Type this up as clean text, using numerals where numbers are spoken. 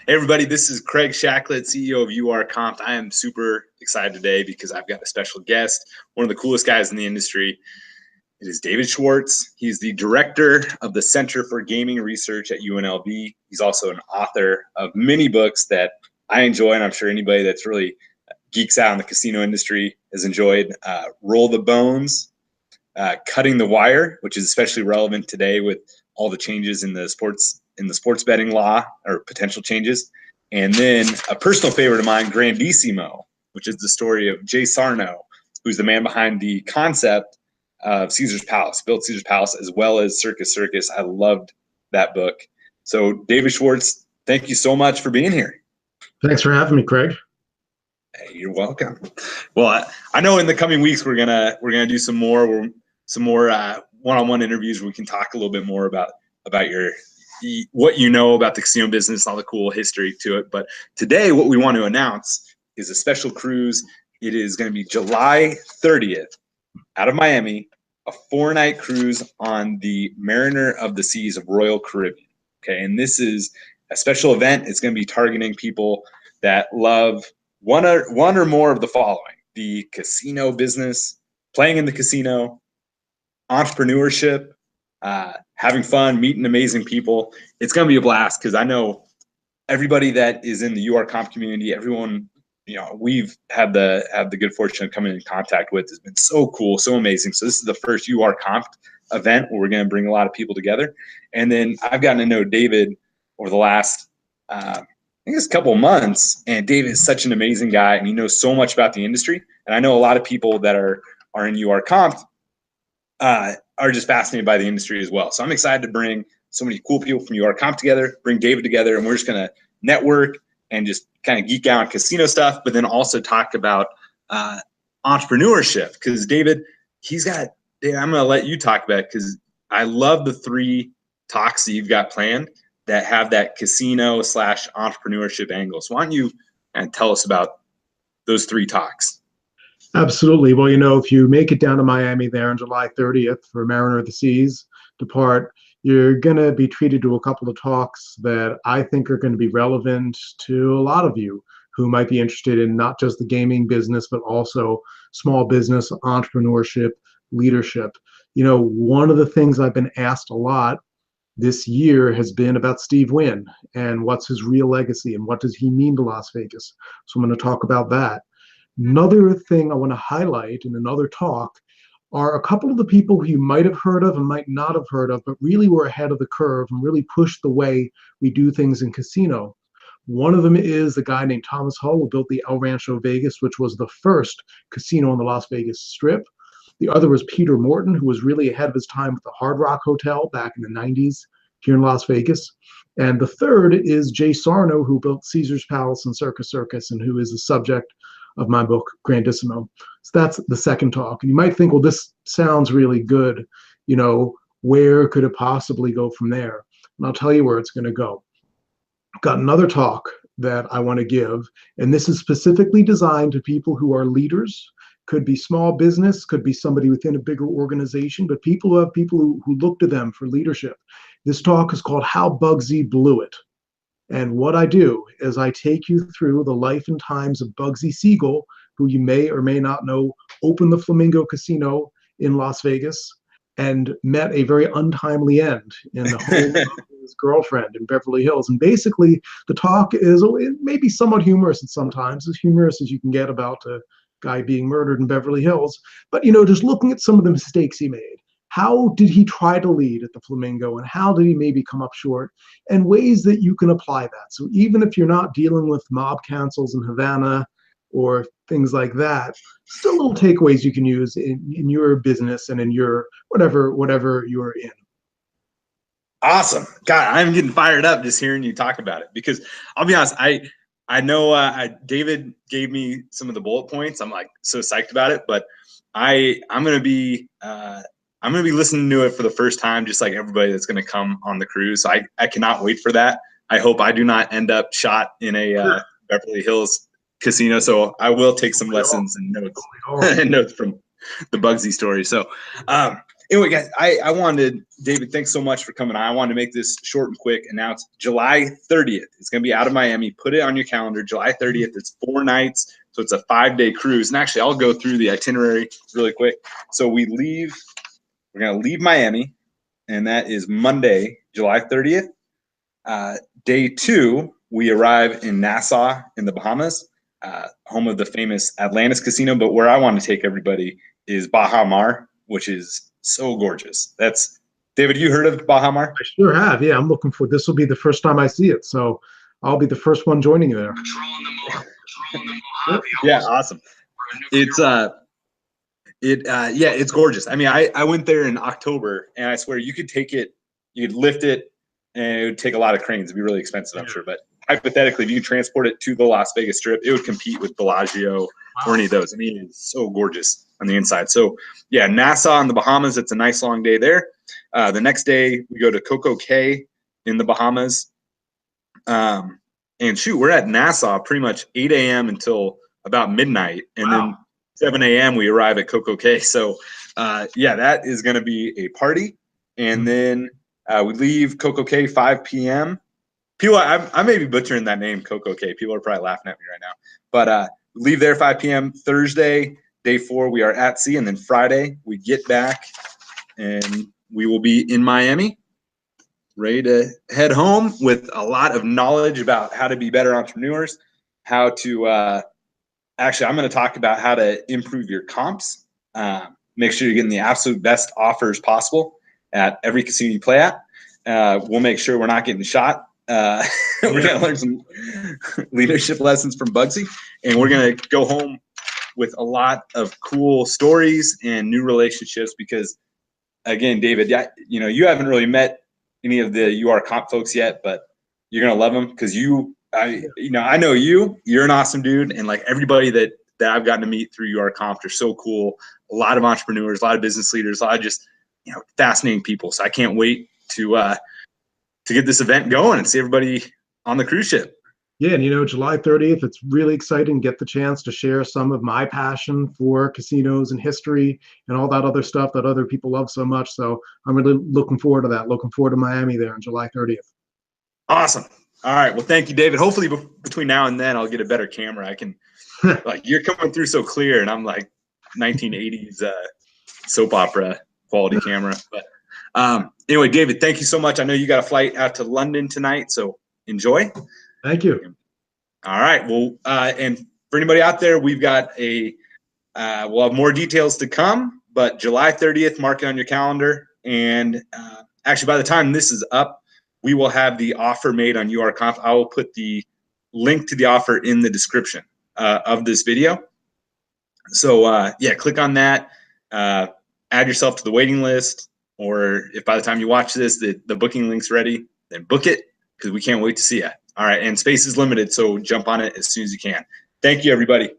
Hey everybody, this is Craig Shacklett, CEO of URComped. I am super excited today because I've got a special guest, one of the coolest guys in the industry. It is David Schwartz. He's the director of the Center for Gaming Research at UNLV. He's also an author of many books that I enjoy, and I'm sure anybody that's really geeks out in the casino industry has enjoyed. Roll the Bones, Cutting the Wire, which is especially relevant today with all the changes in the sports betting law, or potential changes. And then a personal favorite of mine, Grandissimo, which is the story of Jay Sarno, who's the man behind the concept of Caesar's Palace, built Caesar's Palace, as well as Circus Circus. I loved that book. So David Schwartz, thank you so much for being here. Thanks for having me, Craig. Hey, you're welcome. Well, I know in the coming weeks we're gonna do some more one-on-one interviews where we can talk a little bit more about what you know about the casino business, all the cool history to it. But today, what we want to announce is a special cruise. It is going to be July 30th out of Miami, a 4-night cruise on the Mariner of the Seas of Royal Caribbean. Okay, and this is a special event. It's going to be targeting people that love one or more of the following: the casino business, playing in the casino, entrepreneurship, having fun, meeting amazing people. It's going to be a blast because I know everybody that is in the URComped community, everyone, we've had the good fortune of coming in contact with has been so cool, so amazing. So this is the first URComped event where we're going to bring a lot of people together. And then I've gotten to know David over the last, I think it's a couple of months, and David is such an amazing guy, and he knows so much about the industry. And I know a lot of people that are in URComped are just fascinated by the industry as well. So I'm excited to bring so many cool people from URComped together, bring David together, and we're just going to network and just kind of geek out on casino stuff, but then also talk about entrepreneurship. Because David, I'm going to let you talk about it because I love the 3 talks that you've got planned that have that casino/entrepreneurship angle. So why don't you tell us about those 3 talks? Absolutely. Well, if you make it down to Miami there on July 30th for Mariner of the Seas depart, you're going to be treated to a couple of talks that I think are going to be relevant to a lot of you who might be interested in not just the gaming business, but also small business, entrepreneurship, leadership. One of the things I've been asked a lot this year has been about Steve Wynn and what's his real legacy and what does he mean to Las Vegas. So I'm going to talk about that. Another thing I want to highlight in another talk are a couple of the people who you might have heard of and might not have heard of, but really were ahead of the curve and really pushed the way we do things in casino. One of them is a guy named Thomas Hull, who built the El Rancho Vegas, which was the first casino on the Las Vegas Strip. The other was Peter Morton, who was really ahead of his time with the Hard Rock Hotel back in the 90s here in Las Vegas. And the third is Jay Sarno, who built Caesar's Palace and Circus Circus, and who is the subject of my book, Grandissimo. So that's the second talk. And you might think, well, this sounds really good. Where could it possibly go from there? And I'll tell you where it's going to go. I've got another talk that I want to give, and this is specifically designed to people who are leaders. Could be small business, could be somebody within a bigger organization, but people who look to them for leadership. This talk is called How Bugsy Blew It. And what I do is I take you through the life and times of Bugsy Siegel, who you may or may not know opened the Flamingo Casino in Las Vegas and met a very untimely end in the home of his girlfriend in Beverly Hills. And basically, the talk is maybe somewhat humorous at sometimes, as humorous as you can get about a guy being murdered in Beverly Hills. But, just looking at some of the mistakes he made. How did he try to lead at the Flamingo, and how did he maybe come up short, and ways that you can apply that. So even if you're not dealing with mob councils in Havana or things like that, still little takeaways you can use in your business and in your whatever you're in. Awesome. God, I'm getting fired up just hearing you talk about it, because I'll be honest, I know David gave me some of the bullet points. I'm like so psyched about it, but I'm going to be listening to it for the first time, just like everybody that's going to come on the cruise. So I cannot wait for that. I hope I do not end up shot in a Beverly Hills casino. So I will take some lessons and notes from the Bugsy story. So Anyway, guys, I wanted, David, thanks so much for coming on. I wanted to make this short and quick. And now it's July 30th. It's going to be out of Miami. Put it on your calendar. July 30th. It's 4 nights. So it's a 5-day cruise. And actually, I'll go through the itinerary really quick. So we're going to leave Miami, and that is Monday, July 30th. Day 2, we arrive in Nassau in the Bahamas, home of the famous Atlantis Casino. But where I want to take everybody is Baha Mar, which is so gorgeous. That's David. You heard of Baha Mar? I sure have. Yeah, I'm looking for. This will be the first time I see it, so I'll be the first one joining you there. Yeah, awesome. It's it's gorgeous. I mean, I went there in October, and I swear you could take it, you could lift it, and it would take a lot of cranes. It'd be really expensive, I'm sure. But hypothetically, if you could transport it to the Las Vegas Strip, it would compete with Bellagio or any of those. I mean, it's so gorgeous on the inside. So yeah, Nassau in the Bahamas. It's a nice long day there. The next day we go to Coco Cay in the Bahamas. And shoot, we're at Nassau pretty much 8 a.m. until about midnight. And then 7 a.m. we arrive at Coco Cay. So yeah, that is going to be a party. And then we leave Coco Cay 5 p.m. People, I may be butchering that name, Coco Cay. People are probably laughing at me right now. But leave there 5 p.m. Thursday, day 4, we are at sea. And then Friday, we get back and we will be in Miami, ready to head home with a lot of knowledge about how to be better entrepreneurs, how to actually, I'm going to talk about how to improve your comps, make sure you're getting the absolute best offers possible at every casino you play at. We'll make sure we're not getting shot. We're going to learn some leadership lessons from Bugsy, and we're going to go home with a lot of cool stories and new relationships because, again, David, you know, you haven't really met any of the URComped folks yet, but you're going to love them because I know you're an awesome dude, and like everybody that I've gotten to meet through URComped are so cool. A lot of entrepreneurs, a lot of business leaders, a lot of just, you know, fascinating people. So I can't wait to get this event going and see everybody on the cruise ship. Yeah, and you know, July 30th, it's really exciting to get the chance to share some of my passion for casinos and history and all that other stuff that other people love so much. So I'm really looking forward to that. Looking forward to Miami there on July 30th. Awesome. All right. Well, thank you, David. Hopefully between now and then I'll get a better camera. I can, like, you're coming through so clear, and I'm like 1980s soap opera quality camera. But anyway, David, thank you so much. I know you got a flight out to London tonight, so enjoy. Thank you. All right. Well, and for anybody out there, we've got we'll have more details to come, but July 30th, mark it on your calendar. And actually, by the time this is up, we will have the offer made on URComped. I will put the link to the offer in the description of this video. So yeah, click on that, add yourself to the waiting list, or if by the time you watch this, the booking link's ready, then book it because we can't wait to see you. All right, and space is limited, so jump on it as soon as you can. Thank you, everybody.